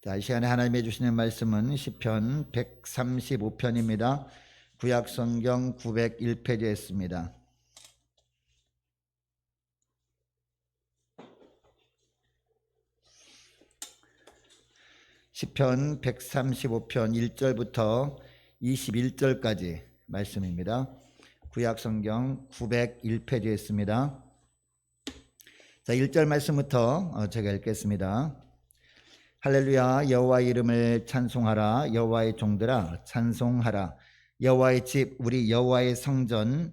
자, 이 시간에 하나님이 주시는 말씀은 시편 135편입니다. 구약성경 901페이지에 있습니다. 시편 135편 1절부터 21절까지 말씀입니다. 구약성경 901페이지에 있습니다. 자, 1절 말씀부터 제가 읽겠습니다. 할렐루야. 여호와의 이름을 찬송하라. 여호와의 종들아 찬송하라. 여호와의 집 우리 여호와의 성전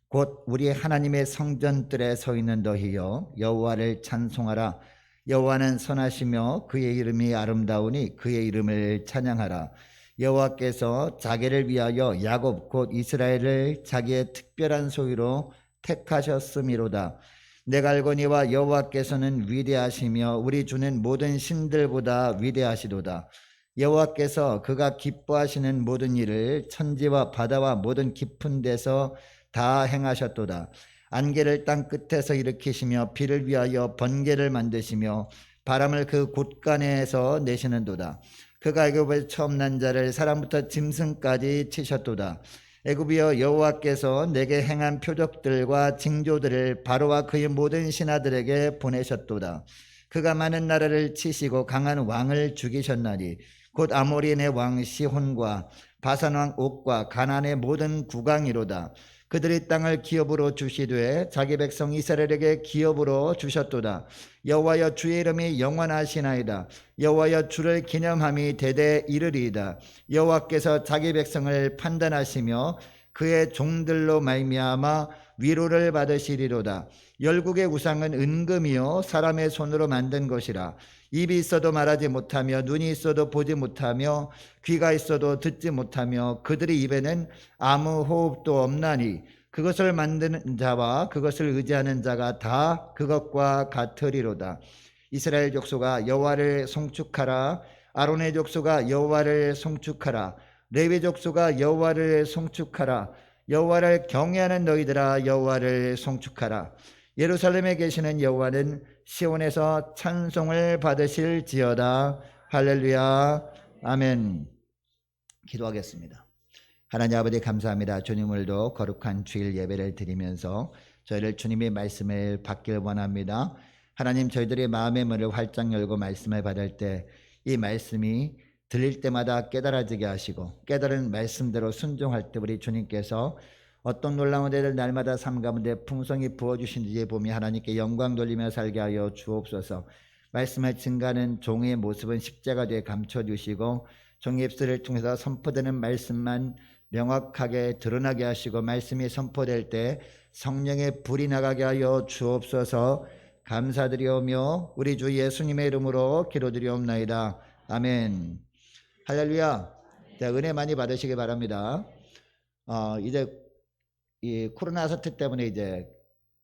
곧 우리 하나님의 성전들에 서 있는 너희여 여호와를 찬송하라. 여호와는 선하시며 그의 이름이 아름다우니 그의 이름을 찬양하라. 여호와께서 자기를 위하여 야곱 곧 이스라엘을 자기의 특별한 소유로 택하셨음이로다. 내가 알거니와 여호와께서는 위대하시며 우리 주는 모든 신들보다 위대하시도다. 여호와께서 그가 기뻐하시는 모든 일을 천지와 바다와 모든 깊은 데서 다 행하셨도다. 안개를 땅 끝에서 일으키시며 비를 위하여 번개를 만드시며 바람을 그 곳간에서 내시는도다. 그가 애굽에 처음 난 자를 사람부터 짐승까지 치셨도다. 애굽이여 여호와께서 내게 행한 표적들과 징조들을 바로와 그의 모든 신하들에게 보내셨도다. 그가 많은 나라를 치시고 강한 왕을 죽이셨나니 곧 아모리인의 왕 시혼과 바산 왕 옥과 가나안의 모든 국왕이로다. 그들이 땅을 기업으로 주시되 자기 백성 이스라엘에게 기업으로 주셨도다. 여호와여 주의 이름이 영원하시나이다. 여호와여 주를 기념함이 대대 이르리이다. 여호와께서 자기 백성을 판단하시며 그의 종들로 말미암아 위로를 받으시리로다. 열국의 우상은 은금이요 사람의 손으로 만든 것이라. 입이 있어도 말하지 못하며 눈이 있어도 보지 못하며 귀가 있어도 듣지 못하며 그들의 입에는 아무 호흡도 없나니 그것을 만드는 자와 그것을 의지하는 자가 다 그것과 같으리로다. 이스라엘 족속아 여호와를 송축하라. 아론의 족속아 여호와를 송축하라. 레위 족속아 여호와를 송축하라. 여호와를 경외하는 너희들아 여호와를 송축하라. 예루살렘에 계시는 여호와는 시온에서 찬송을 받으실지어다. 할렐루야. 아멘. 기도하겠습니다. 하나님 아버지 감사합니다. 주님 오늘도 거룩한 주일 예배를 드리면서 저희를 주님의 말씀을 받길 원합니다. 하나님 저희들의 마음의 문을 활짝 열고 말씀을 받을 때 이 말씀이 들릴 때마다 깨달아지게 하시고 깨달은 말씀대로 순종할 때 우리 주님께서 어떤 놀라운 일을 날마다 삶 가운데 풍성히 부어주시는지 보며 하나님께 영광 돌리며 살게 하여 주옵소서. 말씀을 증가하는 종의 모습은 십자가에 감춰주시고 종의 입술을 통해서 선포되는 말씀만 명확하게 드러나게 하시고 말씀이 선포될 때 성령의 불이 나가게 하여 주옵소서. 감사드리오며 우리 주 예수님의 이름으로 기도드리옵나이다. 아멘. 할렐루야. 자, 은혜 많이 받으시기 바랍니다. 이제 이 코로나 사태 때문에 이제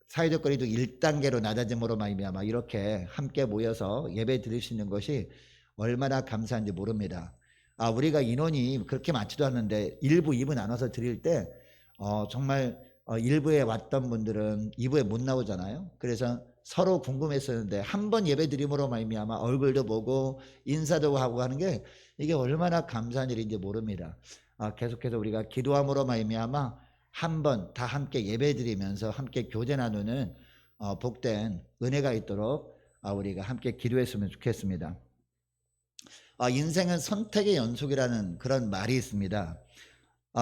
사회적 거리도 1단계로 낮아짐으로 말미암아 이렇게 함께 모여서 예배 드릴 수 있는 것이 얼마나 감사한지 모릅니다. 우리가 인원이 그렇게 많지도 않는데 1부, 2부 나눠서 드릴 때 정말 1부에 왔던 분들은 2부에 못 나오잖아요. 그래서 서로 궁금했었는데 한 번 예배 드림으로 말미암아 얼굴도 보고 인사도 하고 하는 게 이게 얼마나 감사한 일인지 모릅니다. 계속해서 우리가 기도함으로 말미암아 한 번 다 함께 예배 드리면서 함께 교제 나누는 복된 은혜가 있도록 우리가 함께 기도했으면 좋겠습니다. 인생은 선택의 연속이라는 그런 말이 있습니다.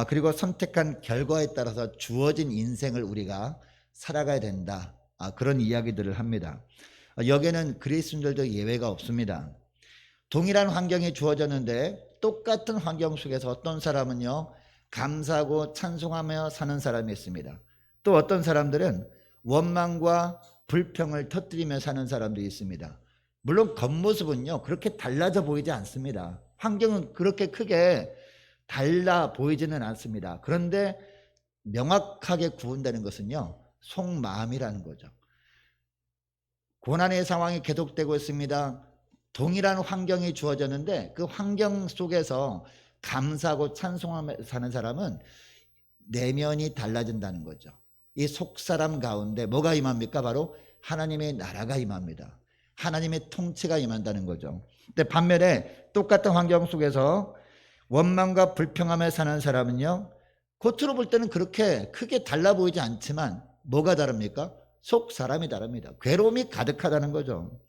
그리고 선택한 결과에 따라서 주어진 인생을 우리가 살아가야 된다. 그런 이야기들을 합니다. 여기에는 그리스도인들도 예외가 없습니다. 동일한 환경이 주어졌는데 똑같은 환경 속에서 어떤 사람은요 감사하고 찬송하며 사는 사람이 있습니다. 또 어떤 사람들은 원망과 불평을 터뜨리며 사는 사람도 있습니다. 물론 겉모습은요 그렇게 달라져 보이지 않습니다. 환경은 그렇게 크게 달라 보이지는 않습니다. 그런데 명확하게 구분되는 것은요 속마음이라는 거죠. 고난의 상황이 계속되고 있습니다. 동일한 환경이 주어졌는데 그 환경 속에서 감사하고 찬송하며 사는 사람은 내면이 달라진다는 거죠. 이 속사람 가운데 뭐가 임합니까? 바로 하나님의 나라가 임합니다. 하나님의 통치가 임한다는 거죠. 근데 반면에 똑같은 환경 속에서 원망과 불평함에 사는 사람은요, 겉으로 볼 때는 그렇게 크게 달라 보이지 않지만 뭐가 다릅니까? 속 사람이 다릅니다. 괴로움이 가득하다는 거죠.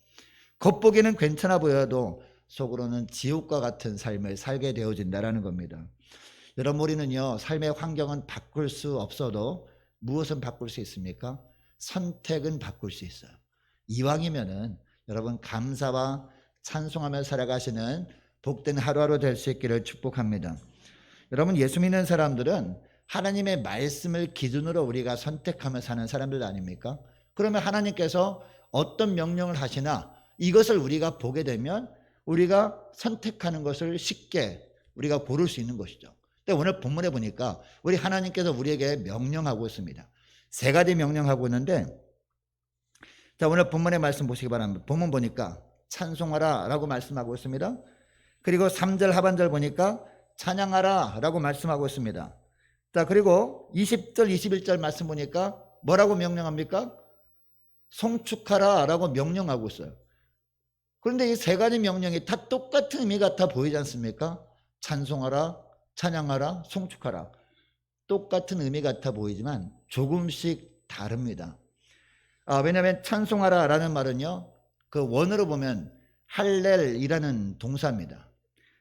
겉보기는 괜찮아 보여도 속으로는 지옥과 같은 삶을 살게 되어진다는 겁니다. 여러분, 우리는요, 삶의 환경은 바꿀 수 없어도 무엇은 바꿀 수 있습니까? 선택은 바꿀 수 있어요. 이왕이면은 여러분, 감사와 찬송하며 살아가시는 복된 하루하루 될 수 있기를 축복합니다. 여러분, 예수 믿는 사람들은 하나님의 말씀을 기준으로 우리가 선택하며 사는 사람들 아닙니까? 그러면 하나님께서 어떤 명령을 하시나 이것을 우리가 보게 되면 우리가 선택하는 것을 쉽게 우리가 고를 수 있는 것이죠. 근데 오늘 본문에 보니까 우리 하나님께서 우리에게 명령하고 있습니다. 세 가지 명령하고 있는데, 자, 오늘 본문의 말씀 보시기 바랍니다. 본문 보니까 찬송하라 라고 말씀하고 있습니다. 그리고 3절 하반절 보니까 찬양하라 라고 말씀하고 있습니다. 자, 그리고 20절 21절 말씀 보니까 뭐라고 명령합니까? 송축하라 라고 명령하고 있어요. 그런데 이 세 가지 명령이 다 똑같은 의미 같아 보이지 않습니까? 찬송하라, 찬양하라, 송축하라. 똑같은 의미 같아 보이지만 조금씩 다릅니다. 왜냐하면 찬송하라 라는 말은요, 그 원어로 보면 할렐이라는 동사입니다.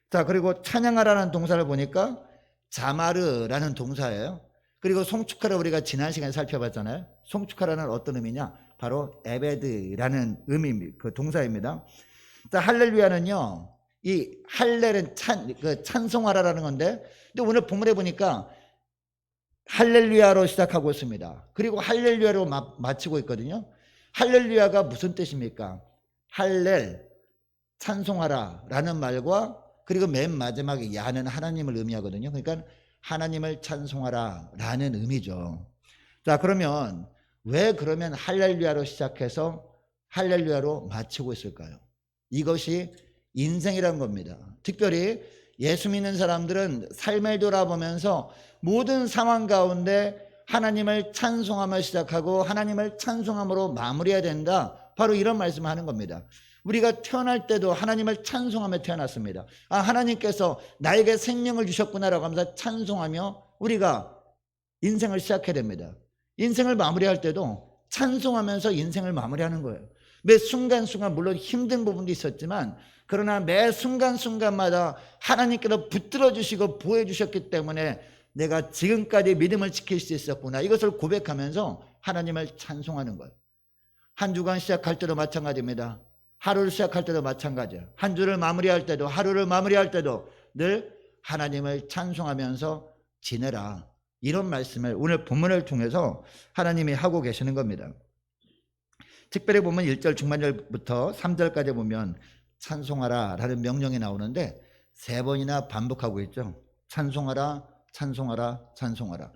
자, 그리고 찬양하라는 동사를 보니까 자마르라는 동사예요. 그리고 송축하라 우리가 지난 시간에 살펴봤잖아요. 송축하라는 어떤 의미냐? 바로 에베드라는 의미, 그 동사입니다. 자, 할렐루야는요, 이 할렐은 찬송하라라는 건데, 근데 오늘 본문에 보니까 할렐루야로 시작하고 있습니다. 그리고 할렐루야로 마치고 있거든요. 할렐루야가 무슨 뜻입니까? 할렐, 찬송하라 라는 말과 그리고 맨 마지막에 야는 하나님을 의미하거든요. 그러니까 하나님을 찬송하라 라는 의미죠. 자, 그러면 왜 그러면 할렐루야로 시작해서 할렐루야로 마치고 있을까요? 이것이 인생이란 겁니다. 특별히 예수 믿는 사람들은 삶을 돌아보면서 모든 상황 가운데 하나님을 찬송하며 시작하고 하나님을 찬송함으로 마무리해야 된다. 바로 이런 말씀을 하는 겁니다. 우리가 태어날 때도 하나님을 찬송하며 태어났습니다. 하나님께서 나에게 생명을 주셨구나라고 하면서 찬송하며 우리가 인생을 시작해야 됩니다. 인생을 마무리할 때도 찬송하면서 인생을 마무리하는 거예요. 매 순간순간 물론 힘든 부분도 있었지만 그러나 매 순간순간마다 하나님께서 붙들어 주시고 보여 주셨기 때문에 내가 지금까지 믿음을 지킬 수 있었구나, 이것을 고백하면서 하나님을 찬송하는 거예요. 한 주간 시작할 때도 마찬가지입니다. 하루를 시작할 때도 마찬가지예요. 한 주를 마무리할 때도, 하루를 마무리할 때도 늘 하나님을 찬송하면서 지내라, 이런 말씀을 오늘 본문을 통해서 하나님이 하고 계시는 겁니다. 특별히 보면 1절 중반절부터 3절까지 보면 찬송하라 라는 명령이 나오는데 3번이나 반복하고 있죠. 찬송하라, 찬송하라, 찬송하라.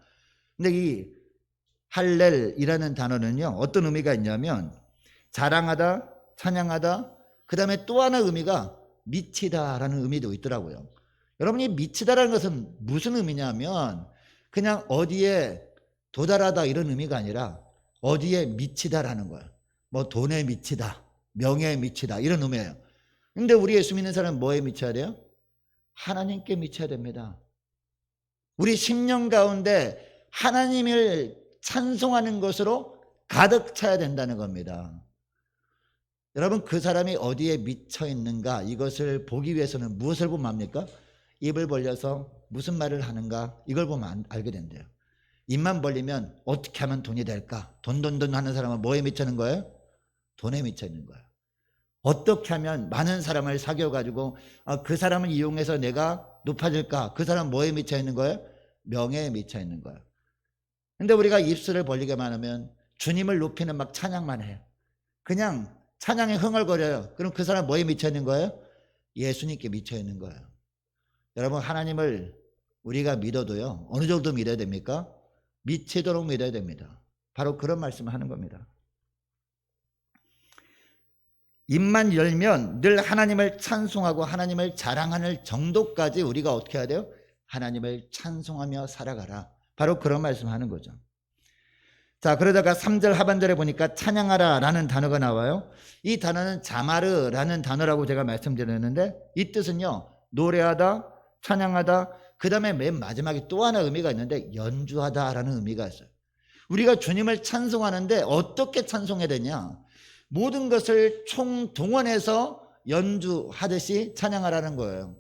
근데 이 할렐이라는 단어는요, 어떤 의미가 있냐면 자랑하다, 찬양하다, 그 다음에 또 하나 의미가 미치다라는 의미도 있더라고요. 여러분이 미치다라는 것은 무슨 의미냐면 그냥 어디에 도달하다 이런 의미가 아니라 어디에 미치다라는 거예요. 뭐 돈에 미치다, 명예에 미치다, 이런 의미예요. 근데 우리 예수 믿는 사람은 뭐에 미쳐야 돼요? 하나님께 미쳐야 됩니다. 우리 심령 가운데 하나님을 찬송하는 것으로 가득 차야 된다는 겁니다. 여러분, 그 사람이 어디에 미쳐 있는가, 이것을 보기 위해서는 무엇을 보면 압니까? 입을 벌려서 무슨 말을 하는가, 이걸 보면 알게 된대요. 입만 벌리면 어떻게 하면 돈이 될까? 돈 하는 사람은 뭐에 미쳐 있는 거예요? 돈에 미쳐 있는 거예요. 어떻게 하면 많은 사람을 사귀어가지고 그 사람을 이용해서 내가 높아질까? 그 사람 뭐에 미쳐 있는 거예요? 명예에 미쳐 있는 거예요. 근데 우리가 입술을 벌리게만 하면 주님을 높이는 막 찬양만 해요. 그냥 찬양에 흥얼거려요. 그럼 그 사람 뭐에 미쳐 있는 거예요? 예수님께 미쳐 있는 거예요. 여러분, 하나님을 우리가 믿어도요, 어느 정도 믿어야 됩니까? 미치도록 믿어야 됩니다. 바로 그런 말씀을 하는 겁니다. 입만 열면 늘 하나님을 찬송하고 하나님을 자랑하는 정도까지 우리가 어떻게 해야 돼요? 하나님을 찬송하며 살아가라. 바로 그런 말씀을 하는 거죠. 자, 그러다가 3절 하반절에 보니까 찬양하라 라는 단어가 나와요. 이 단어는 자마르라는 단어라고 제가 말씀드렸는데 이 뜻은요, 노래하다, 찬양하다, 그 다음에 맨 마지막에 또 하나 의미가 있는데 연주하다 라는 의미가 있어요. 우리가 주님을 찬송하는데 어떻게 찬송해야 되냐? 모든 것을 총동원해서 연주하듯이 찬양하라는 거예요.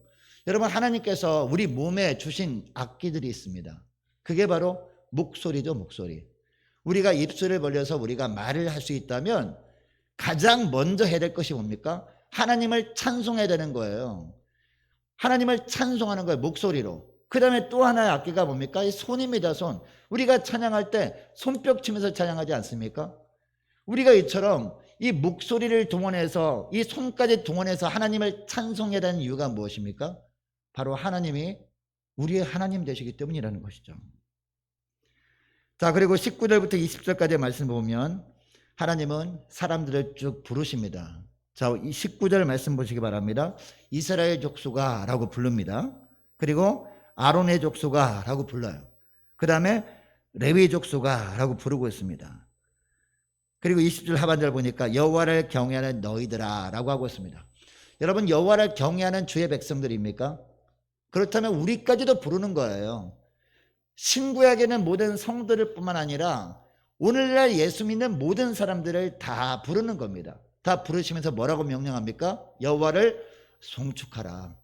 여러분, 하나님께서 우리 몸에 주신 악기들이 있습니다. 그게 바로 목소리죠, 목소리. 우리가 입술을 벌려서 우리가 말을 할 수 있다면 가장 먼저 해야 될 것이 뭡니까? 하나님을 찬송해야 되는 거예요. 하나님을 찬송하는 거예요, 목소리로. 그 다음에 또 하나의 악기가 뭡니까? 이 손입니다, 손. 우리가 찬양할 때 손뼉 치면서 찬양하지 않습니까? 우리가 이처럼 이 목소리를 동원해서 이 손까지 동원해서 하나님을 찬송해야 되는 이유가 무엇입니까? 바로 하나님이 우리의 하나님 되시기 때문이라는 것이죠. 자, 그리고 19절부터 20절까지의 말씀 보면 하나님은 사람들을 쭉 부르십니다. 자, 이 19절 말씀 보시기 바랍니다. 이스라엘 족속아 라고 부릅니다. 그리고 아론의 족속아 라고 불러요. 그 다음에 레위 족속아 라고 부르고 있습니다. 그리고 20절 하반절 보니까 여호와를 경외하는 너희들아 라고 하고 있습니다. 여러분, 여호와를 경외하는 주의 백성들입니까? 그렇다면 우리까지도 부르는 거예요. 신구약에는 모든 성도들 뿐만 아니라 오늘날 예수 믿는 모든 사람들을 다 부르는 겁니다. 다 부르시면서 뭐라고 명령합니까? 여호와를 송축하라.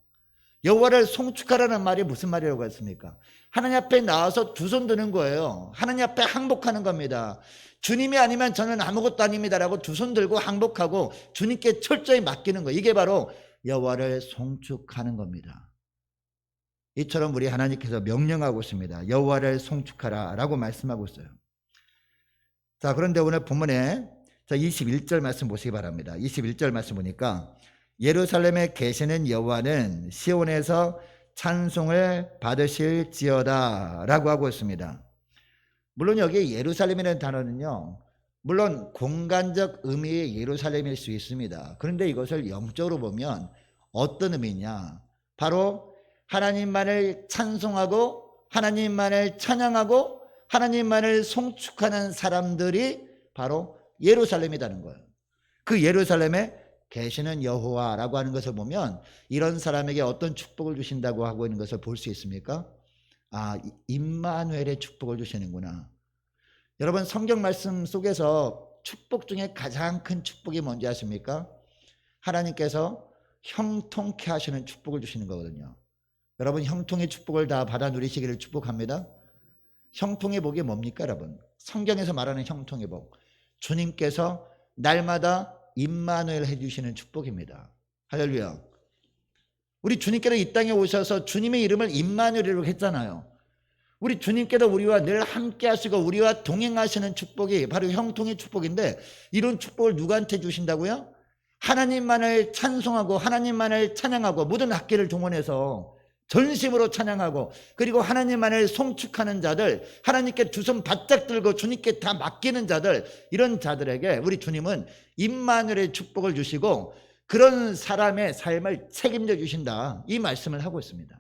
여호와를 송축하라는 말이 무슨 말이라고 했습니까? 하나님 앞에 나와서 두 손 드는 거예요. 하나님 앞에 항복하는 겁니다. 주님이 아니면 저는 아무것도 아닙니다라고 두 손 들고 항복하고 주님께 철저히 맡기는 거예요. 이게 바로 여호와를 송축하는 겁니다. 이처럼 우리 하나님께서 명령하고 있습니다. 여호와를 송축하라 라고 말씀하고 있어요. 자, 그런데 오늘 본문에 21절 말씀 보시기 바랍니다. 21절 말씀 보니까 예루살렘에 계시는 여호와는 시온에서 찬송을 받으실지어다 라고 하고 있습니다. 물론 여기 예루살렘이라는 단어는요, 물론 공간적 의미의 예루살렘일 수 있습니다. 그런데 이것을 영적으로 보면 어떤 의미냐? 바로 하나님만을 찬송하고 하나님만을 찬양하고 하나님만을 송축하는 사람들이 바로 예루살렘이라는 거예요. 그 예루살렘에 계시는 여호와라고 하는 것을 보면 이런 사람에게 어떤 축복을 주신다고 하고 있는 것을 볼 수 있습니까? 아, 임마누엘의 축복을 주시는구나. 여러분, 성경 말씀 속에서 축복 중에 가장 큰 축복이 뭔지 아십니까? 하나님께서 형통케 하시는 축복을 주시는 거거든요. 여러분, 형통의 축복을 다 받아 누리시기를 축복합니다. 형통의 복이 뭡니까, 여러분? 성경에서 말하는 형통의 복, 주님께서 날마다 임마누엘 해주시는 축복입니다. 할렐루야. 우리 주님께서 이 땅에 오셔서 주님의 이름을 임마누엘이라고 했잖아요. 우리 주님께서 우리와 늘 함께 하시고 우리와 동행하시는 축복이 바로 형통의 축복인데, 이런 축복을 누구한테 주신다고요? 하나님만을 찬송하고 하나님만을 찬양하고 모든 악기를 동원해서 전심으로 찬양하고 그리고 하나님만을 송축하는 자들, 하나님께 두 손 바짝 들고 주님께 다 맡기는 자들, 이런 자들에게 우리 주님은 임마누엘의 축복을 주시고 그런 사람의 삶을 책임져 주신다, 이 말씀을 하고 있습니다.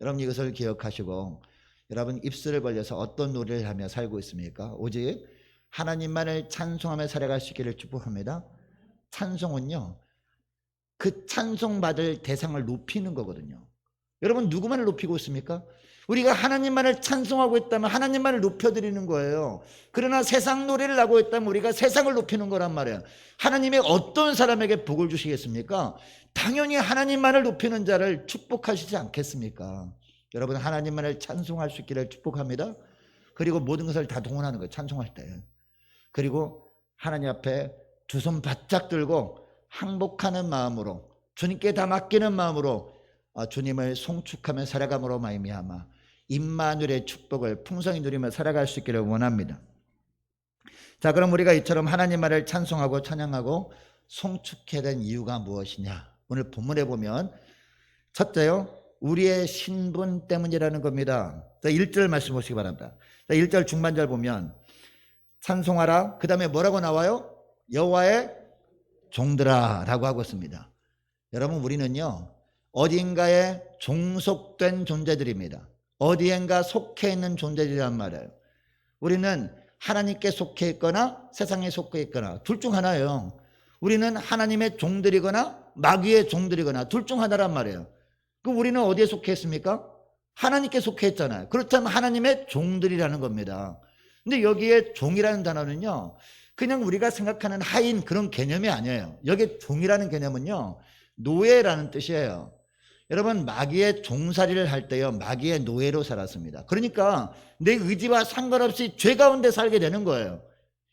여러분, 이것을 기억하시고 여러분, 입술을 벌려서 어떤 노래를 하며 살고 있습니까? 오직 하나님만을 찬송하며 살아갈 수 있기를 축복합니다. 찬송은요, 그 찬송받을 대상을 높이는 거거든요. 여러분, 누구만을 높이고 있습니까? 우리가 하나님만을 찬송하고 있다면 하나님만을 높여드리는 거예요. 그러나 세상 노래를 하고 있다면 우리가 세상을 높이는 거란 말이에요. 하나님의 어떤 사람에게 복을 주시겠습니까? 당연히 하나님만을 높이는 자를 축복하시지 않겠습니까? 여러분, 하나님만을 찬송할 수 있기를 축복합니다. 그리고 모든 것을 다 동원하는 거예요, 찬송할 때. 그리고 하나님 앞에 두 손 바짝 들고 항복하는 마음으로, 주님께 다 맡기는 마음으로 주님을 송축하며 살아감으로 말미암아 임마누엘의 축복을 풍성히 누리며 살아갈 수 있기를 원합니다. 자, 그럼 우리가 이처럼 하나님만을 찬송하고 찬양하고 송축해야 된 이유가 무엇이냐? 오늘 본문에 보면 첫째요, 우리의 신분 때문이라는 겁니다. 자, 1절 말씀 보시기 바랍니다. 자, 1절 중반절 보면 찬송하라, 그 다음에 뭐라고 나와요? 여호와의 종들아 라고 하고 있습니다. 여러분, 우리는요 어딘가에 종속된 존재들입니다. 어디엔가 속해 있는 존재들이란 말이에요. 우리는 하나님께 속해 있거나 세상에 속해 있거나 둘 중 하나예요. 우리는 하나님의 종들이거나 마귀의 종들이거나 둘 중 하나란 말이에요. 그럼 우리는 어디에 속해 있습니까? 하나님께 속해 있잖아요. 그렇다면 하나님의 종들이라는 겁니다. 근데 여기에 종이라는 단어는요, 그냥 우리가 생각하는 하인 그런 개념이 아니에요. 여기 종이라는 개념은요, 노예라는 뜻이에요. 여러분, 마귀의 종살이를 할 때요, 마귀의 노예로 살았습니다. 그러니까 내 의지와 상관없이 죄 가운데 살게 되는 거예요.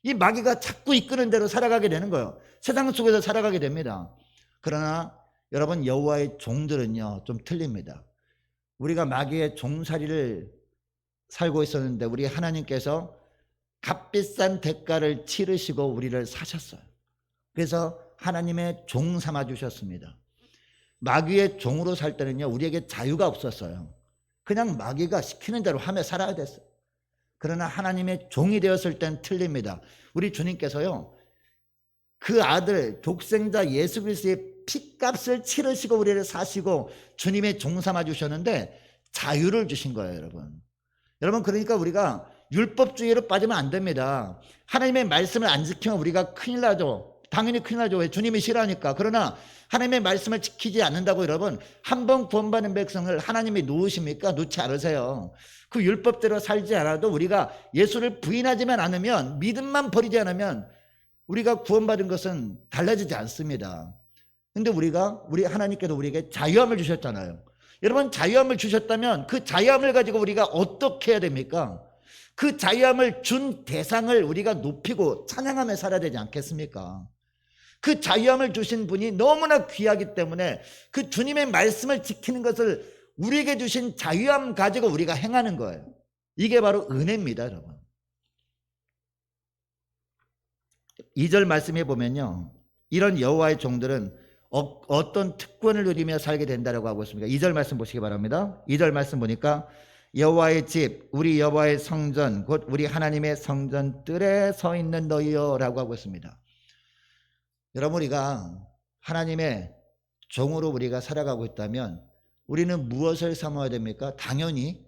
이 마귀가 자꾸 이끄는 대로 살아가게 되는 거예요. 세상 속에서 살아가게 됩니다. 그러나 여러분, 여호와의 종들은요 좀 틀립니다. 우리가 마귀의 종살이를 살고 있었는데 우리 하나님께서 값비싼 대가를 치르시고 우리를 사셨어요. 그래서 하나님의 종 삼아 주셨습니다. 마귀의 종으로 살 때는요, 우리에게 자유가 없었어요. 그냥 마귀가 시키는 대로 하며 살아야 됐어요. 그러나 하나님의 종이 되었을 땐 틀립니다. 우리 주님께서요, 그 아들 독생자 예수 그리스도의 피값을 치르시고 우리를 사시고 주님의 종 삼아 주셨는데 자유를 주신 거예요, 여러분. 여러분, 그러니까 우리가 율법주의로 빠지면 안 됩니다. 하나님의 말씀을 안 지키면 우리가 큰일 나죠. 당연히 큰일 나죠. 왜? 주님이 싫어하니까. 그러나 하나님의 말씀을 지키지 않는다고 여러분, 한 번 구원받은 백성을 하나님이 놓으십니까? 놓지 않으세요. 그 율법대로 살지 않아도 우리가 예수를 부인하지만 않으면, 믿음만 버리지 않으면 우리가 구원받은 것은 달라지지 않습니다. 근데 우리 하나님께서 우리에게 자유함을 주셨잖아요. 여러분, 자유함을 주셨다면 그 자유함을 가지고 우리가 어떻게 해야 됩니까? 그 자유함을 준 대상을 우리가 높이고 찬양하며 살아야 되지 않겠습니까? 그 자유함을 주신 분이 너무나 귀하기 때문에 그 주님의 말씀을 지키는 것을 우리에게 주신 자유함 가지고 우리가 행하는 거예요. 이게 바로 은혜입니다, 여러분. 2절 말씀해 보면요, 이런 여호와의 종들은 어떤 특권을 누리며 살게 된다라고 하고 있습니다. 2절 말씀 보시기 바랍니다. 2절 말씀 보니까 여호와의 집, 우리 여호와의 성전, 곧 우리 하나님의 성전 뜰에 서 있는 너희여 라고 하고 있습니다. 여러분, 우리가 하나님의 종으로 우리가 살아가고 있다면 우리는 무엇을 사모해야 됩니까? 당연히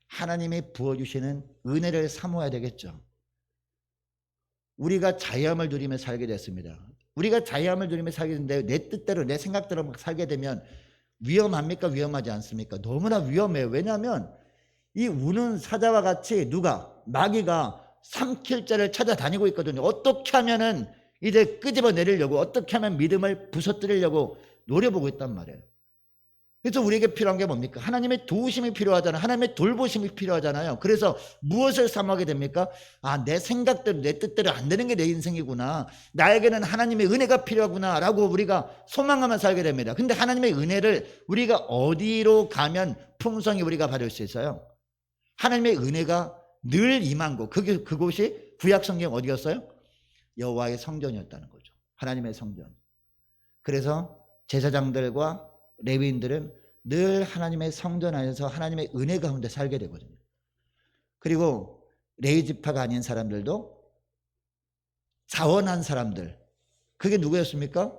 하나님이 부어주시는 은혜를 사모해야 되겠죠. 우리가 자유함을 누리며 살게 됐습니다. 우리가 자유함을 누리며 살게 됐는데 내 뜻대로 내 생각대로 막 살게 되면 위험합니까? 위험하지 않습니까? 너무나 위험해요. 왜냐하면 이 우는 사자와 같이 마귀가 삼킬 자를 찾아다니고 있거든요. 어떻게 하면은 이제 끄집어 내리려고, 어떻게 하면 믿음을 부서뜨리려고 노려보고 있단 말이에요. 그래서 우리에게 필요한 게 뭡니까? 하나님의 도우심이 필요하잖아요. 하나님의 돌보심이 필요하잖아요. 그래서 무엇을 사모하게 됩니까? 내 생각대로 내 뜻대로 안 되는 게 내 인생이구나. 나에게는 하나님의 은혜가 필요하구나 라고 우리가 소망하며 살게 됩니다. 근데 하나님의 은혜를 우리가 어디로 가면 풍성히 우리가 받을 수 있어요? 하나님의 은혜가 늘 임한 곳, 그곳이 구약성경 어디였어요? 여호와의 성전이었다는 거죠. 하나님의 성전. 그래서 제사장들과 레위인들은 늘 하나님의 성전 안에서 하나님의 은혜 가운데 살게 되거든요. 그리고 레위 지파가 아닌 사람들도 자원한 사람들, 그게 누구였습니까?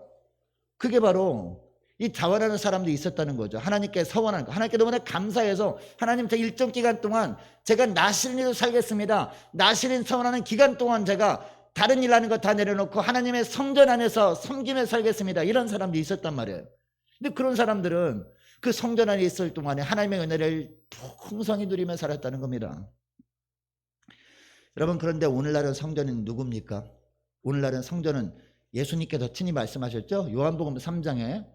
그게 바로 이 자원하는 사람들이 있었다는 거죠. 하나님께 서원하는 거. 하나님께 너무나 감사해서 하나님, 제 일정 기간 동안 제가 나실인으로 살겠습니다. 나실인 서원하는 기간 동안 제가 다른 일 하는 거 다 내려놓고 하나님의 성전 안에서 섬기며 살겠습니다. 이런 사람들이 있었단 말이에요. 근데 그런 사람들은 그 성전 안에 있을 동안에 하나님의 은혜를 풍성히 누리며 살았다는 겁니다. 여러분, 그런데 오늘날은 성전은 누굽니까? 오늘날은 성전은 예수님께서 친히 말씀하셨죠. 요한복음 3장에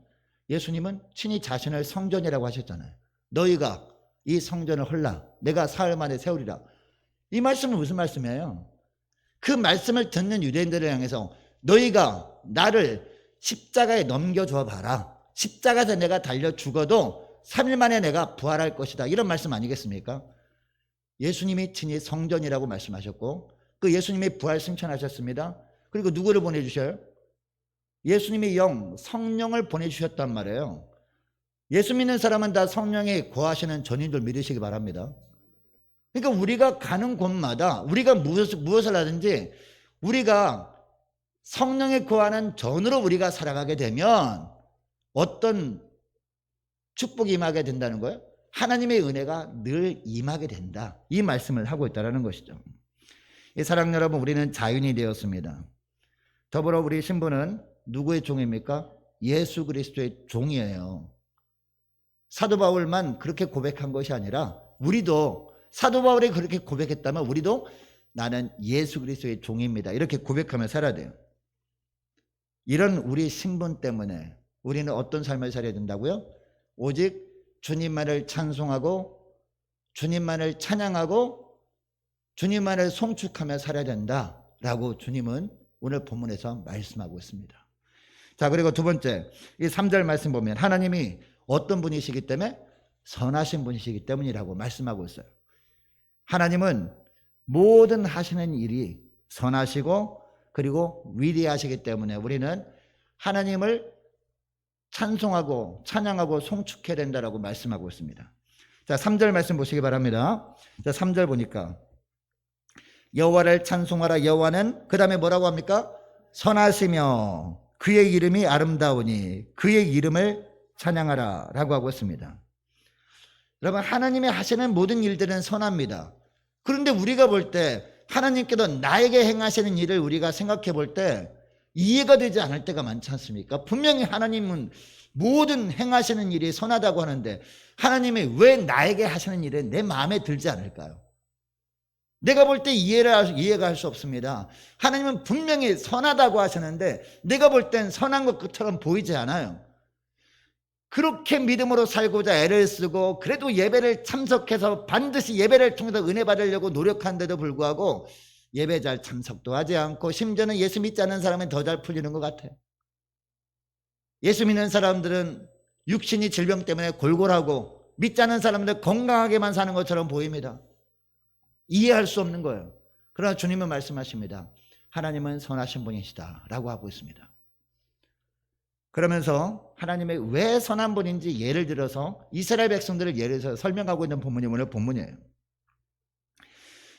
예수님은 친히 자신을 성전이라고 하셨잖아요. 너희가 이 성전을 헐라 내가 사흘 만에 세우리라. 이 말씀은 무슨 말씀이에요? 그 말씀을 듣는 유대인들을 향해서 너희가 나를 십자가에 넘겨줘 봐라. 십자가에서 내가 달려 죽어도 3일 만에 내가 부활할 것이다. 이런 말씀 아니겠습니까? 예수님이 친히 성전이라고 말씀하셨고, 그 예수님이 부활 승천하셨습니다. 그리고 누구를 보내주셔요? 예수님의 영, 성령을 보내주셨단 말이에요. 예수 믿는 사람은 다 성령이 거하시는 전인들 믿으시기 바랍니다. 그러니까 우리가 가는 곳마다 우리가 무엇을 하든지 우리가 성령에 거하는 전으로 우리가 살아가게 되면 어떤 축복이 임하게 된다는 거예요? 하나님의 은혜가 늘 임하게 된다. 이 말씀을 하고 있다는 것이죠. 이 사랑 여러분, 우리는 자유인이 되었습니다. 더불어 우리 신부는 누구의 종입니까? 예수 그리스도의 종이에요. 사도 바울만 그렇게 고백한 것이 아니라 우리도, 사도 바울이 그렇게 고백했다면 우리도 나는 예수 그리스도의 종입니다, 이렇게 고백하며 살아야 돼요. 이런 우리 신분 때문에 우리는 어떤 삶을 살아야 된다고요? 오직 주님만을 찬송하고 주님만을 찬양하고 주님만을 송축하며 살아야 된다라고 주님은 오늘 본문에서 말씀하고 있습니다. 자, 그리고 두 번째, 이 3절 말씀 보면 하나님이 어떤 분이시기 때문에? 선하신 분이시기 때문이라고 말씀하고 있어요. 하나님은 모든 하시는 일이 선하시고 그리고 위대하시기 때문에 우리는 하나님을 찬송하고 찬양하고 송축해야 된다라고 말씀하고 있습니다. 자, 3절 말씀 보시기 바랍니다. 자, 3절 보니까 여호와를 찬송하라. 여호와는 그 다음에 뭐라고 합니까? 선하시며 그의 이름이 아름다우니 그의 이름을 찬양하라 라고 하고 있습니다. 여러분, 하나님이 하시는 모든 일들은 선합니다. 그런데 우리가 볼 때 하나님께서 나에게 행하시는 일을 우리가 생각해 볼 때 이해가 되지 않을 때가 많지 않습니까? 분명히 하나님은 모든 행하시는 일이 선하다고 하는데 하나님이 왜 나에게 하시는 일은 내 마음에 들지 않을까요? 내가 볼 때 이해가 할 수 없습니다. 하나님은 분명히 선하다고 하시는데 내가 볼 땐 선한 것처럼 보이지 않아요. 그렇게 믿음으로 살고자 애를 쓰고 그래도 예배를 참석해서 반드시 예배를 통해서 은혜 받으려고 노력하는데도 불구하고 예배 잘 참석도 하지 않고 심지어는 예수 믿지 않는 사람은 더 잘 풀리는 것 같아요. 예수 믿는 사람들은 육신이 질병 때문에 골골하고 믿지 않는 사람들은 건강하게만 사는 것처럼 보입니다. 이해할 수 없는 거예요. 그러나 주님은 말씀하십니다. 하나님은 선하신 분이시다 라고 하고 있습니다. 그러면서 하나님의 왜 선한 분인지 예를 들어서 이스라엘 백성들을 예를 들어서 설명하고 있는 본문이 오늘 본문이에요.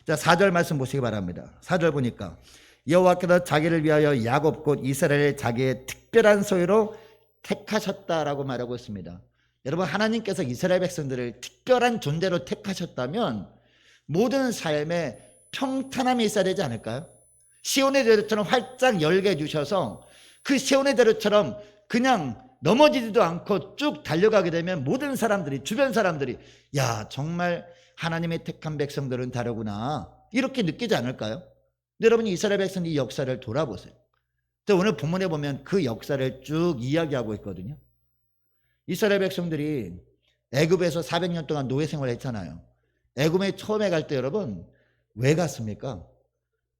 자, 4절 말씀 보시기 바랍니다. 4절 보니까 여호와께서 자기를 위하여 야곱 곧 이스라엘을 자기의 특별한 소유로 택하셨다라고 말하고 있습니다. 여러분, 하나님께서 이스라엘 백성들을 특별한 존재로 택하셨다면 모든 삶에 평탄함이 있어야 되지 않을까요? 시온의 대로처럼 활짝 열게 해주셔서 그 시온의 대로처럼 그냥 넘어지지도 않고 쭉 달려가게 되면 모든 사람들이, 주변 사람들이 야, 정말 하나님의 택한 백성들은 다르구나 이렇게 느끼지 않을까요? 여러분이 이스라엘 백성의 역사를 돌아보세요. 오늘 본문에 보면 그 역사를 쭉 이야기하고 있거든요. 이스라엘 백성들이 애굽에서 400년 동안 노예 생활을 했잖아요. 애굽에 처음에 갈 때 여러분 왜 갔습니까?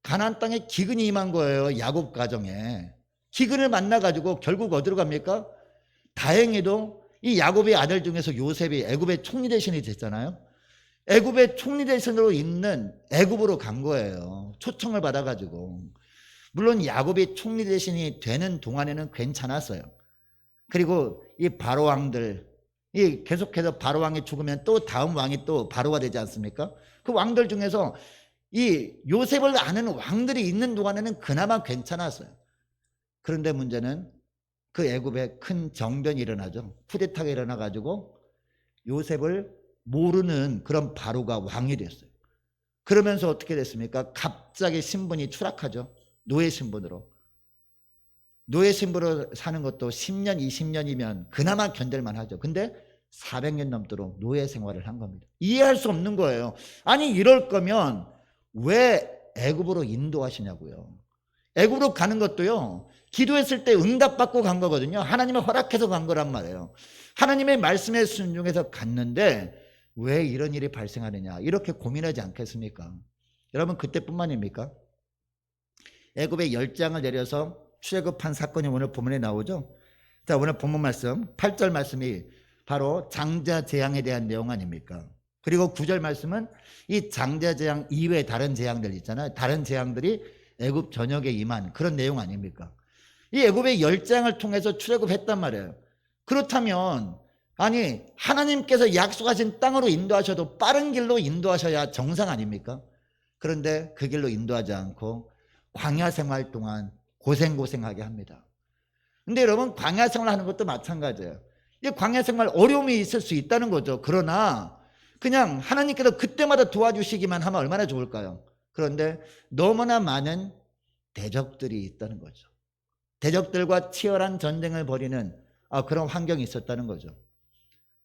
가나안 땅에 기근이 임한 거예요. 야곱 가정에 기근을 만나가지고 결국 어디로 갑니까? 다행히도 이 야곱의 아들 중에서 요셉이 애굽의 총리 대신이 됐잖아요. 애굽의 총리 대신으로 있는 애굽으로 간 거예요. 초청을 받아가지고. 물론 야곱이 총리 대신이 되는 동안에는 괜찮았어요. 그리고 이 바로 왕들, 이 계속해서 바로 왕이 죽으면 또 다음 왕이 또 바로가 되지 않습니까? 그 왕들 중에서 이 요셉을 아는 왕들이 있는 동안에는 그나마 괜찮았어요. 그런데 문제는 그 애굽에 큰 정변이 일어나죠. 쿠데타가 일어나가지고 요셉을 모르는 그런 바로가 왕이 됐어요. 그러면서 어떻게 됐습니까? 갑자기 신분이 추락하죠. 노예 신분으로. 노예 신분으로 사는 것도 10년, 20년이면 그나마 견딜만 하죠. 근데 400년 넘도록 노예 생활을 한 겁니다. 이해할 수 없는 거예요. 아니, 이럴 거면 왜 애굽으로 인도하시냐고요. 애굽으로 가는 것도요, 기도했을 때 응답받고 간 거거든요. 하나님이 허락해서 간 거란 말이에요. 하나님의 말씀에 순종해서 갔는데 왜 이런 일이 발생하느냐 이렇게 고민하지 않겠습니까? 여러분, 그때뿐만입니까? 애굽에 10장을 내려서 출애굽한 사건이 오늘 본문에 나오죠. 자, 오늘 본문 말씀 8절 말씀이 바로 장자 재앙에 대한 내용 아닙니까? 그리고 9절 말씀은 이 장자 재앙 이외에 다른 재앙들 있잖아요. 다른 재앙들이 애굽 전역에 임한 그런 내용 아닙니까? 이 애굽의 10장을 통해서 출애굽했단 말이에요. 그렇다면 아니, 하나님께서 약속하신 땅으로 인도하셔도 빠른 길로 인도하셔야 정상 아닙니까? 그런데 그 길로 인도하지 않고 광야 생활 동안 고생하게 합니다. 근데 여러분, 광야 생활하는 것도 마찬가지예요. 이 광야 생활 어려움이 있을 수 있다는 거죠. 그러나 그냥 하나님께서 그때마다 도와주시기만 하면 얼마나 좋을까요? 그런데 너무나 많은 대적들이 있다는 거죠. 대적들과 치열한 전쟁을 벌이는 그런 환경이 있었다는 거죠.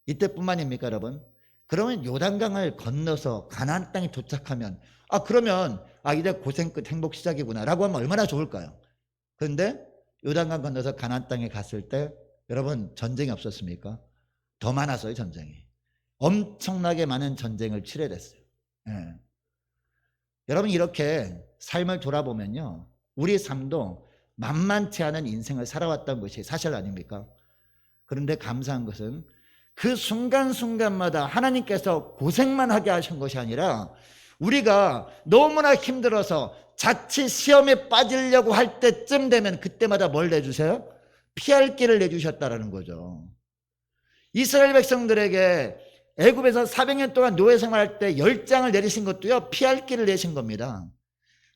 이때뿐만입니까, 여러분? 그러면 요단강을 건너서 가나안 땅에 도착하면 그러면 이제 고생 끝 행복 시작이구나라고 하면 얼마나 좋을까요? 그런데 요단강 건너서 가나안 땅에 갔을 때 여러분 전쟁이 없었습니까? 더 많았어요, 전쟁이. 엄청나게 많은 전쟁을 치러냈어요. 예. 여러분 이렇게 삶을 돌아보면요, 우리 삶도 만만치 않은 인생을 살아왔던 것이 사실 아닙니까? 그런데 감사한 것은 그 순간순간마다 하나님께서 고생만 하게 하신 것이 아니라 우리가 너무나 힘들어서 자칫 시험에 빠지려고 할 때쯤 되면 그때마다 뭘 내주세요? 피할 길을 내주셨다는 거죠. 이스라엘 백성들에게 애굽에서 400년 동안 노예 생활할 때 열장을 내리신 것도요, 피할 길을 내신 겁니다.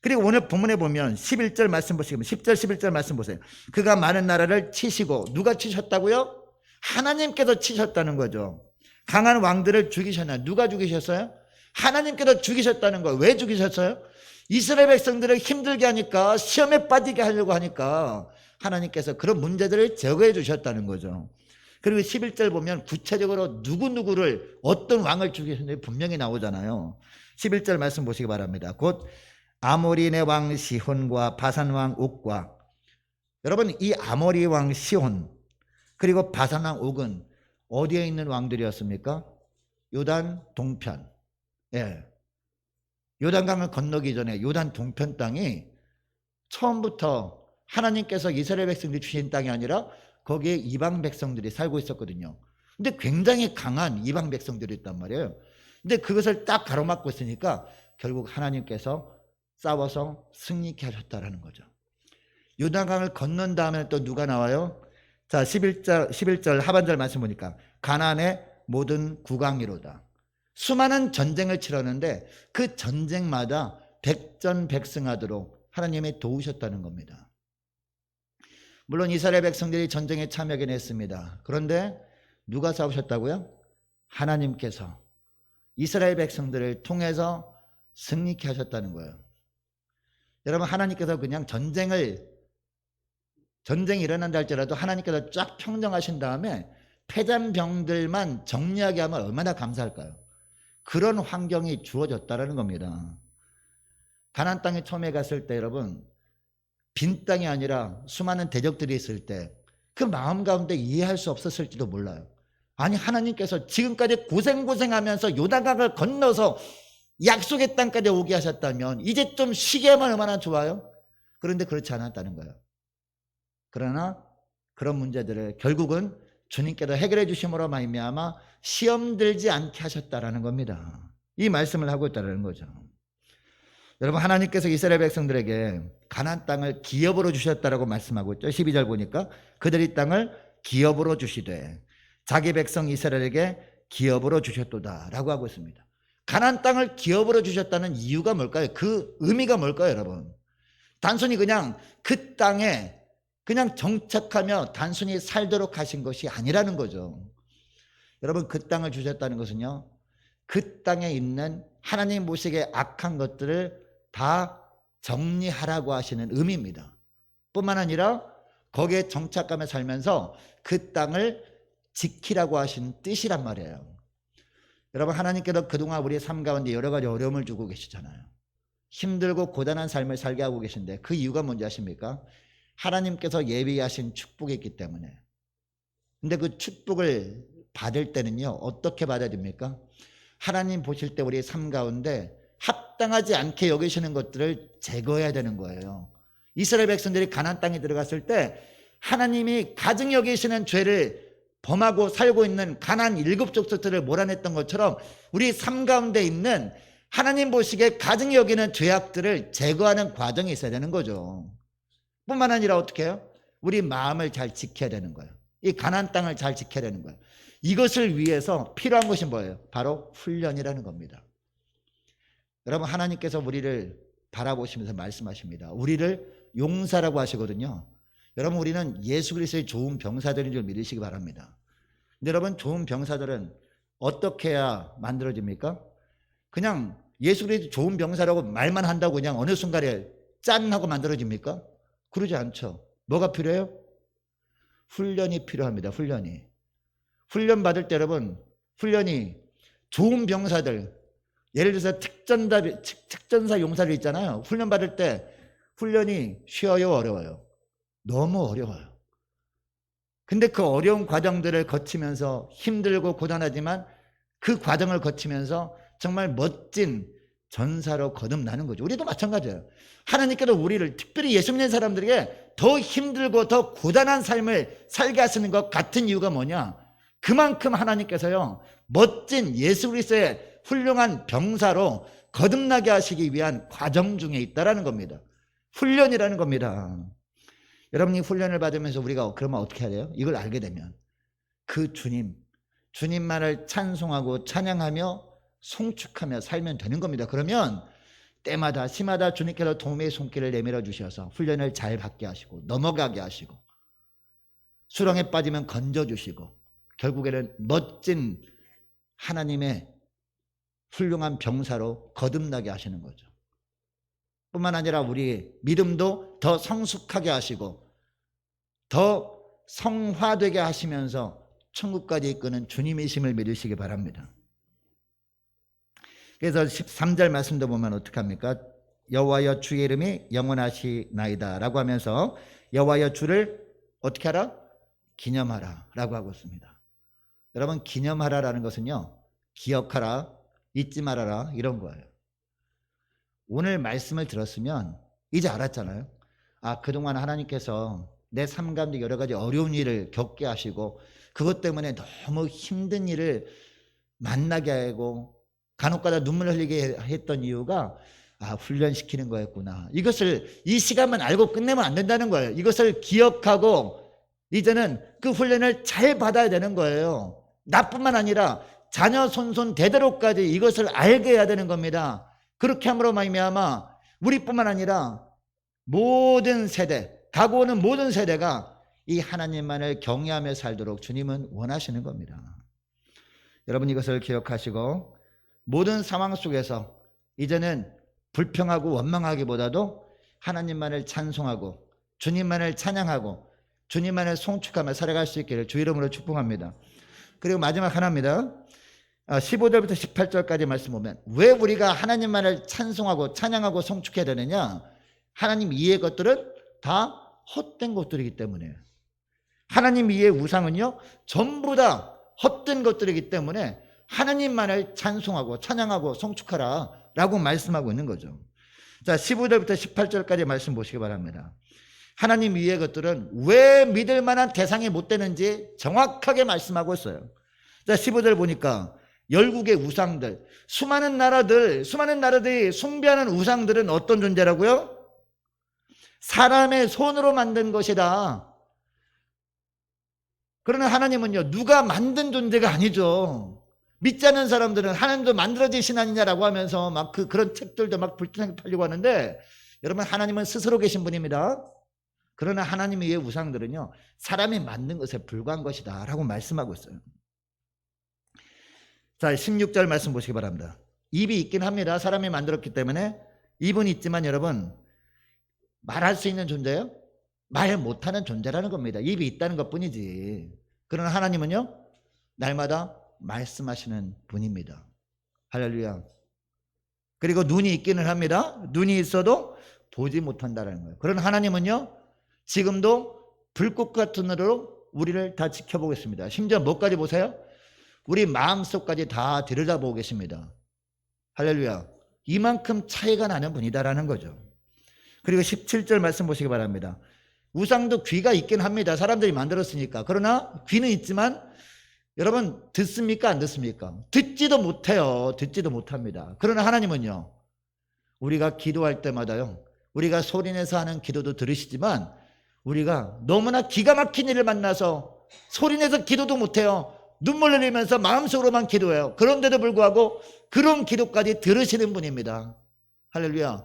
그리고 오늘 본문에 보면 11절 말씀 보시면 10절 11절 말씀 보세요. 그가 많은 나라를 치시고, 누가 치셨다고요? 하나님께서 치셨다는 거죠. 강한 왕들을 죽이셨나요? 누가 죽이셨어요? 하나님께서 죽이셨다는 거예요. 왜 죽이셨어요? 이스라엘 백성들을 힘들게 하니까, 시험에 빠지게 하려고 하니까 하나님께서 그런 문제들을 제거해 주셨다는 거죠. 그리고 11절 보면 구체적으로 누구누구를, 어떤 왕을 죽이셨는지 분명히 나오잖아요. 11절 말씀 보시기 바랍니다. 곧 아모리네 왕 시혼과 바산 왕 옥과, 여러분 이 아모리 왕 시혼 그리고 바산 왕 옥은 어디에 있는 왕들이었습니까? 요단 동편. 예. 요단강을 건너기 전에 요단 동편 땅이 처음부터 하나님께서 이스라엘 백성들이 주신 땅이 아니라 거기에 이방 백성들이 살고 있었거든요. 근데 굉장히 강한 이방 백성들이 있단 말이에요. 근데 그것을 딱 가로막고 있으니까 결국 하나님께서 싸워서 승리케 하셨다라는 거죠. 요단강을 건넌 다음에 또 누가 나와요? 자, 11절 하반절 말씀 보니까 가나안의 모든 국왕이로다. 수많은 전쟁을 치렀는데 그 전쟁마다 백전백승하도록 하나님이 도우셨다는 겁니다. 물론 이스라엘 백성들이 전쟁에 참여하긴 했습니다. 그런데 누가 싸우셨다고요? 하나님께서 이스라엘 백성들을 통해서 승리케 하셨다는 거예요. 여러분 하나님께서 그냥 전쟁이 일어난다 할지라도 하나님께서 쫙 평정하신 다음에 패잔병들만 정리하게 하면 얼마나 감사할까요? 그런 환경이 주어졌다는 겁니다. 가나안 땅에 처음에 갔을 때 여러분 빈 땅이 아니라 수많은 대적들이 있을 때 그 마음 가운데 이해할 수 없었을지도 몰라요. 아니 하나님께서 지금까지 고생하면서 요단강을 건너서 약속의 땅까지 오게 하셨다면 이제 좀 쉬게 하면 얼마나 좋아요? 그런데 그렇지 않았다는 거예요. 그러나 그런 문제들을 결국은 주님께서 해결해 주심으로 말미암아 시험 들지 않게 하셨다라는 겁니다. 이 말씀을 하고 있다는 거죠. 여러분 하나님께서 이스라엘 백성들에게 가나안 땅을 기업으로 주셨다라고 말씀하고 있죠. 12절 보니까 그들이 땅을 기업으로 주시되 자기 백성 이스라엘에게 기업으로 주셨도다라고 하고 있습니다. 가나안 땅을 기업으로 주셨다는 이유가 뭘까요? 그 의미가 뭘까요, 여러분? 단순히 그냥 그 땅에 그냥 정착하며 단순히 살도록 하신 것이 아니라는 거죠. 여러분 그 땅을 주셨다는 것은요, 그 땅에 있는 하나님 보시기에 악한 것들을 다 정리하라고 하시는 의미입니다. 뿐만 아니라 거기에 정착하며 살면서 그 땅을 지키라고 하신 뜻이란 말이에요. 여러분 하나님께서 그동안 우리의 삶 가운데 여러 가지 어려움을 주고 계시잖아요. 힘들고 고단한 삶을 살게 하고 계신데 그 이유가 뭔지 아십니까? 하나님께서 예비하신 축복이 있기 때문에. 근데 그 축복을 받을 때는요 어떻게 받아야 됩니까? 하나님 보실 때 우리의 삶 가운데 합당하지 않게 여기시는 것들을 제거해야 되는 거예요. 이스라엘 백성들이 가나안 땅에 들어갔을 때 하나님이 가증 여기시는 죄를 범하고 살고 있는 가나안 7족속들을 몰아냈던 것처럼 우리 삶 가운데 있는 하나님 보시기에 가증 여기는 죄악들을 제거하는 과정이 있어야 되는 거죠. 뿐만 아니라 어떻게 해요? 우리 마음을 잘 지켜야 되는 거예요. 이 가나안 땅을 잘 지켜야 되는 거예요. 이것을 위해서 필요한 것이 뭐예요? 바로 훈련이라는 겁니다. 여러분 하나님께서 우리를 바라보시면서 말씀하십니다. 우리를 용사라고 하시거든요. 여러분 우리는 예수 그리스도의 좋은 병사들인 줄 믿으시기 바랍니다. 근데 여러분 좋은 병사들은 어떻게 해야 만들어집니까? 그냥 예수 그리스도 좋은 병사라고 말만 한다고 그냥 어느 순간에 짠 하고 만들어집니까? 그러지 않죠. 뭐가 필요해요? 훈련이 필요합니다. 훈련이. 훈련 받을 때 여러분, 훈련이 좋은 병사들, 예를 들어서 특전사 용사들 있잖아요. 훈련 받을 때 훈련이 쉬워요, 어려워요? 너무 어려워요. 근데 그 어려운 과정들을 거치면서 힘들고 고단하지만 그 과정을 거치면서 정말 멋진 전사로 거듭나는 거죠. 우리도 마찬가지예요. 하나님께서 우리를, 특별히 예수 믿는 사람들에게 더 힘들고 더 고단한 삶을 살게 하시는 것 같은 이유가 뭐냐? 그만큼 하나님께서요, 멋진 예수 그리스도의 훌륭한 병사로 거듭나게 하시기 위한 과정 중에 있다라는 겁니다. 훈련이라는 겁니다. 여러분이 훈련을 받으면서 우리가 그러면 어떻게 해야 돼요? 이걸 알게 되면 그 주님만을 찬송하고 찬양하며 송축하며 살면 되는 겁니다. 그러면 때마다 시마다 주님께서 도움의 손길을 내밀어 주셔서 훈련을 잘 받게 하시고 넘어가게 하시고 수렁에 빠지면 건져주시고 결국에는 멋진 하나님의 훌륭한 병사로 거듭나게 하시는 거죠. 뿐만 아니라 우리 믿음도 더 성숙하게 하시고 더 성화되게 하시면서 천국까지 이끄는 주님이심을 믿으시기 바랍니다. 그래서 13절 말씀도 보면 어떻게 합니까? 여호와여 주의 이름이 영원하시나이다 라고 하면서 여호와여 주를 어떻게 하라? 기념하라 라고 하고 있습니다. 여러분, 기념하라라는 것은요, 기억하라, 잊지 말아라 이런 거예요. 오늘 말씀을 들었으면 이제 알았잖아요. 아, 그동안 하나님께서 내 삶 가운데 여러 가지 어려운 일을 겪게 하시고 그것 때문에 너무 힘든 일을 만나게 하고 간혹가다 눈물 흘리게 했던 이유가 훈련시키는 거였구나. 이것을 이 시간만 알고 끝내면 안 된다는 거예요. 이것을 기억하고 이제는 그 훈련을 잘 받아야 되는 거예요. 나뿐만 아니라 자녀 손손 대대로까지 이것을 알게 해야 되는 겁니다. 그렇게 함으로 말미암아 우리뿐만 아니라 모든 세대, 가고 오는 모든 세대가 이 하나님만을 경외하며 살도록 주님은 원하시는 겁니다. 여러분, 이것을 기억하시고 모든 상황 속에서 이제는 불평하고 원망하기보다도 하나님만을 찬송하고 주님만을 찬양하고 주님만을 송축하며 살아갈 수 있기를 주 이름으로 축복합니다. 그리고 마지막 하나입니다. 15절부터 18절까지 말씀 보면 왜 우리가 하나님만을 찬송하고 찬양하고 송축해야 되느냐? 하나님 이외의 것들은 다 헛된 것들이기 때문에. 하나님 이외의 우상은요, 전부 다 헛된 것들이기 때문에 하나님만을 찬송하고 찬양하고 송축하라 라고 말씀하고 있는 거죠. 자, 15절부터 18절까지 말씀 보시기 바랍니다. 하나님 이외의 것들은 왜 믿을 만한 대상이 못 되는지 정확하게 말씀하고 있어요. 자, 15절 보니까 열국의 우상들, 수많은 나라들이 숭배하는 우상들은 어떤 존재라고요? 사람의 손으로 만든 것이다. 그러나 하나님은요, 누가 만든 존재가 아니죠. 믿지 않는 사람들은 하나님도 만들어지신 아니냐라고 하면서 막 그런 책들도 막 불편하게 팔려고 하는데, 여러분, 하나님은 스스로 계신 분입니다. 그러나 하나님 외의 우상들은요, 사람이 만든 것에 불과한 것이다 라고 말씀하고 있어요. 자, 16절 말씀 보시기 바랍니다. 입이 있긴 합니다. 사람이 만들었기 때문에 입은 있지만 여러분, 말할 수 있는 존재예요? 말 못하는 존재라는 겁니다. 입이 있다는 것뿐이지. 그러나 하나님은요, 날마다 말씀하시는 분입니다. 할렐루야. 그리고 눈이 있기는 합니다. 눈이 있어도 보지 못한다는 거예요. 그러나 하나님은요, 지금도 불꽃 같은 눈으로 우리를 다 지켜보고 있습니다. 심지어 뭐까지 보세요? 우리 마음속까지 다 들여다보고 계십니다. 할렐루야. 이만큼 차이가 나는 분이다라는 거죠. 그리고 17절 말씀 보시기 바랍니다. 우상도 귀가 있긴 합니다. 사람들이 만들었으니까. 그러나 귀는 있지만 여러분, 듣습니까? 안 듣습니까? 듣지도 못해요. 듣지도 못합니다. 그러나 하나님은요, 우리가 기도할 때마다요, 우리가 소리내서 하는 기도도 들으시지만 우리가 너무나 기가 막힌 일을 만나서 소리내서 기도도 못해요. 눈물 흘리면서 마음속으로만 기도해요. 그런데도 불구하고 그런 기도까지 들으시는 분입니다. 할렐루야.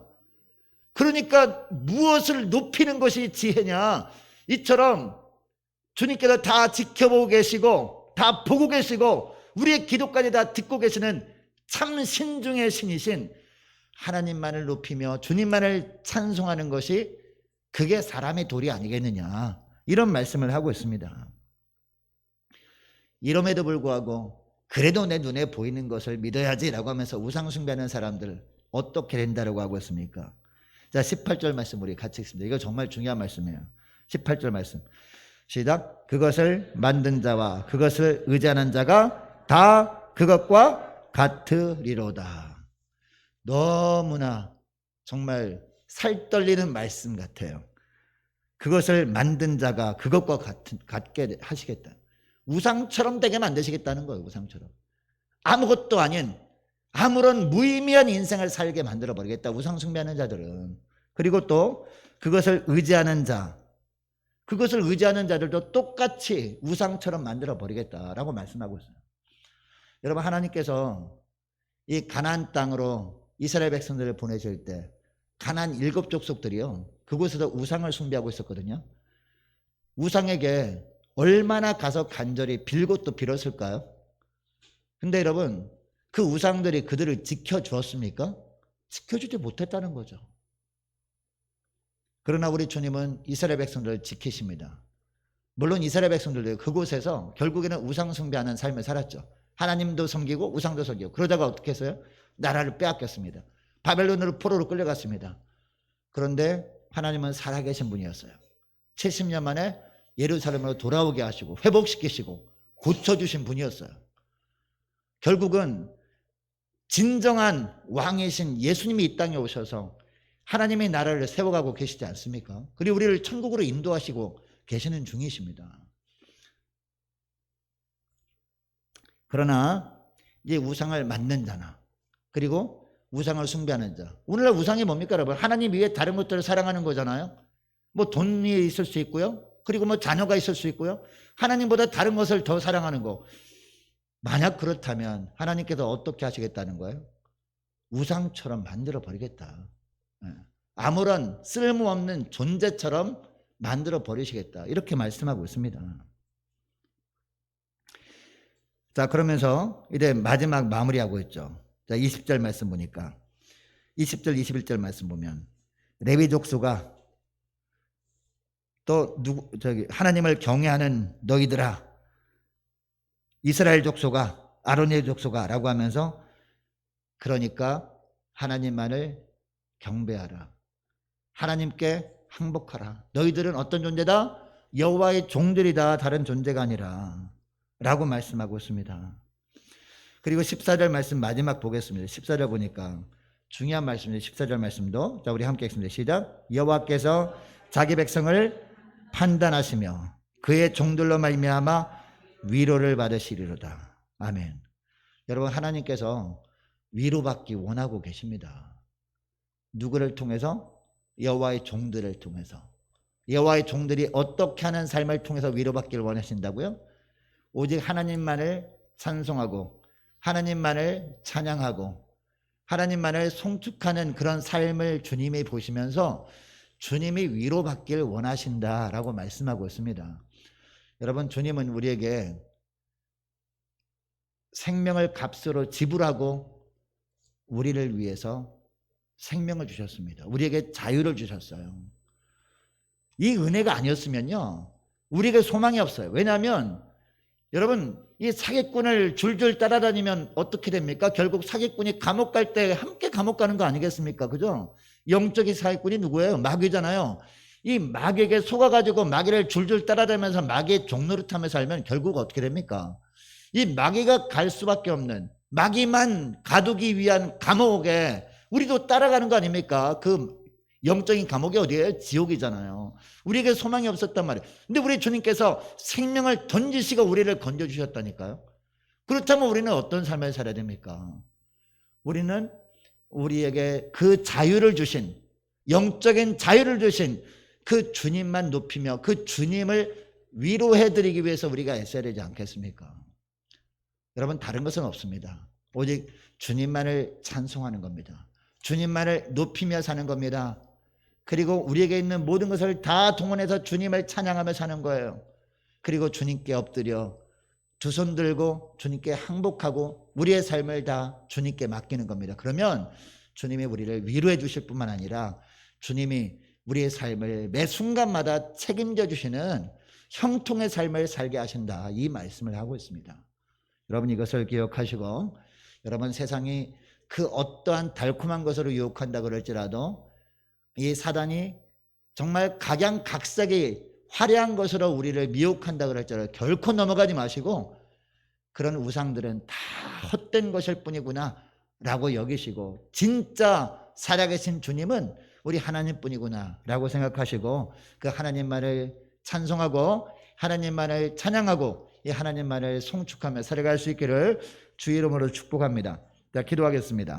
그러니까 무엇을 높이는 것이 지혜냐? 이처럼 주님께서 다 지켜보고 계시고 다 보고 계시고 우리의 기도까지 다 듣고 계시는 참 신중의 신이신 하나님만을 높이며 주님만을 찬송하는 것이 그게 사람의 도리 아니겠느냐, 이런 말씀을 하고 있습니다. 이럼에도 불구하고 그래도 내 눈에 보이는 것을 믿어야지라고 하면서 우상 숭배하는 사람들 어떻게 된다고 하고 있습니까? 자, 18절 말씀 우리 같이 읽습니다. 이거 정말 중요한 말씀이에요. 18절 말씀 시작. 그것을 만든 자와 그것을 의지하는 자가 다 그것과 같으리로다. 너무나 정말 살 떨리는 말씀 같아요. 그것을 만든 자가 그것과 같게 하시겠다. 우상처럼 되게 만드시겠다는 거예요. 우상처럼. 아무것도 아닌 아무런 무의미한 인생을 살게 만들어 버리겠다, 우상 숭배하는 자들은. 그리고 또 그것을 의지하는 자, 그것을 의지하는 자들도 똑같이 우상처럼 만들어 버리겠다라고 말씀하고 있어요. 여러분, 하나님께서 이 가나안 땅으로 이스라엘 백성들을 보내실 때 가나안 7 족속들이요, 그곳에서 우상을 숭배하고 있었거든요. 우상에게 얼마나 가서 간절히 빌고 또 빌었을까요? 근데 여러분, 그 우상들이 그들을 지켜주었습니까? 지켜주지 못했다는 거죠. 그러나 우리 주님은 이스라엘 백성들을 지키십니다. 물론 이스라엘 백성들도 그곳에서 결국에는 우상 숭배하는 삶을 살았죠. 하나님도 섬기고 우상도 섬기고. 그러다가 어떻게 했어요? 나라를 빼앗겼습니다. 바벨론으로 포로로 끌려갔습니다. 그런데 하나님은 살아계신 분이었어요. 70년 만에 예루살렘으로 돌아오게 하시고 회복시키시고 고쳐주신 분이었어요. 결국은 진정한 왕이신 예수님이 이 땅에 오셔서 하나님의 나라를 세워가고 계시지 않습니까? 그리고 우리를 천국으로 인도하시고 계시는 중이십니다. 그러나 이제 우상을 만든 자나 그리고 우상을 숭배하는 자, 오늘날 우상이 뭡니까 여러분? 하나님 위에 다른 것들을 사랑하는 거잖아요. 뭐 돈이 있을 수 있고요, 그리고 뭐 자녀가 있을 수 있고요, 하나님보다 다른 것을 더 사랑하는 거. 만약 그렇다면 하나님께서 어떻게 하시겠다는 거예요? 우상처럼 만들어 버리겠다. 아무런 쓸모없는 존재처럼 만들어 버리시겠다, 이렇게 말씀하고 있습니다. 자, 그러면서 이제 마지막 마무리하고 있죠. 자, 20절 말씀 보니까 20절 21절 말씀 보면 레위 족속아 또 하나님을 경외하는 너희들아, 이스라엘 족속아, 아론의 족속아 라고 하면서, 그러니까 하나님만을 경배하라, 하나님께 항복하라. 너희들은 어떤 존재다? 여호와의 종들이다, 다른 존재가 아니라 라고 말씀하고 있습니다. 그리고 14절 말씀 마지막 보겠습니다. 14절 보니까 중요한 말씀이에요. 14절 말씀도 자, 우리 함께 읽습니다. 시작. 여호와께서 자기 백성을 판단하시며 그의 종들로 말미암아 위로를 받으시리로다. 아멘. 여러분, 하나님께서 위로받기 원하고 계십니다. 누구를 통해서? 여호와의 종들을 통해서. 여호와의 종들이 어떻게 하는 삶을 통해서 위로받기를 원하신다고요? 오직 하나님만을 찬송하고 하나님만을 찬양하고 하나님만을 송축하는 그런 삶을 주님이 보시면서 주님이 위로받기를 원하신다라고 말씀하고 있습니다. 여러분, 주님은 우리에게 생명을 값으로 지불하고 우리를 위해서 생명을 주셨습니다. 우리에게 자유를 주셨어요. 이 은혜가 아니었으면요, 우리에게 소망이 없어요. 왜냐하면 여러분, 이 사기꾼을 줄줄 따라다니면 어떻게 됩니까? 결국 사기꾼이 감옥 갈 때 함께 감옥 가는 거 아니겠습니까? 그죠? 영적인 사기꾼이 누구예요? 마귀잖아요. 이 마귀에게 속아가지고 마귀를 줄줄 따라다니면서 마귀의 종노릇하며 살면 결국 어떻게 됩니까? 이 마귀가 갈 수밖에 없는, 마귀만 가두기 위한 감옥에 우리도 따라가는 거 아닙니까? 그 영적인 감옥이 어디예요? 지옥이잖아요. 우리에게 소망이 없었단 말이에요. 근데 우리 주님께서 생명을 던지시고 우리를 건져주셨다니까요. 그렇다면 우리는 어떤 삶을 살아야 됩니까? 우리는 우리에게 그 자유를 주신, 영적인 자유를 주신 그 주님만 높이며 그 주님을 위로해드리기 위해서 우리가 애써야 되지 않겠습니까? 여러분, 다른 것은 없습니다. 오직 주님만을 찬송하는 겁니다. 주님만을 높이며 사는 겁니다. 그리고 우리에게 있는 모든 것을 다 동원해서 주님을 찬양하며 사는 거예요. 그리고 주님께 엎드려 두 손 들고 주님께 항복하고 우리의 삶을 다 주님께 맡기는 겁니다. 그러면 주님이 우리를 위로해 주실 뿐만 아니라 주님이 우리의 삶을 매 순간마다 책임져 주시는 형통의 삶을 살게 하신다, 이 말씀을 하고 있습니다. 여러분 이것을 기억하시고, 여러분 세상이 그 어떠한 달콤한 것으로 유혹한다 그럴지라도 이 사단이 정말 각양각색의 화려한 것으로 우리를 미혹한다 그럴지라도 결코 넘어가지 마시고, 그런 우상들은 다 헛된 것일 뿐이구나 라고 여기시고, 진짜 살아계신 주님은 우리 하나님뿐이구나 라고 생각하시고, 그 하나님만을 찬송하고 하나님만을 찬양하고 이 하나님만을 송축하며 살아갈 수 있기를 주 이름으로 축복합니다. 자, 기도하겠습니다.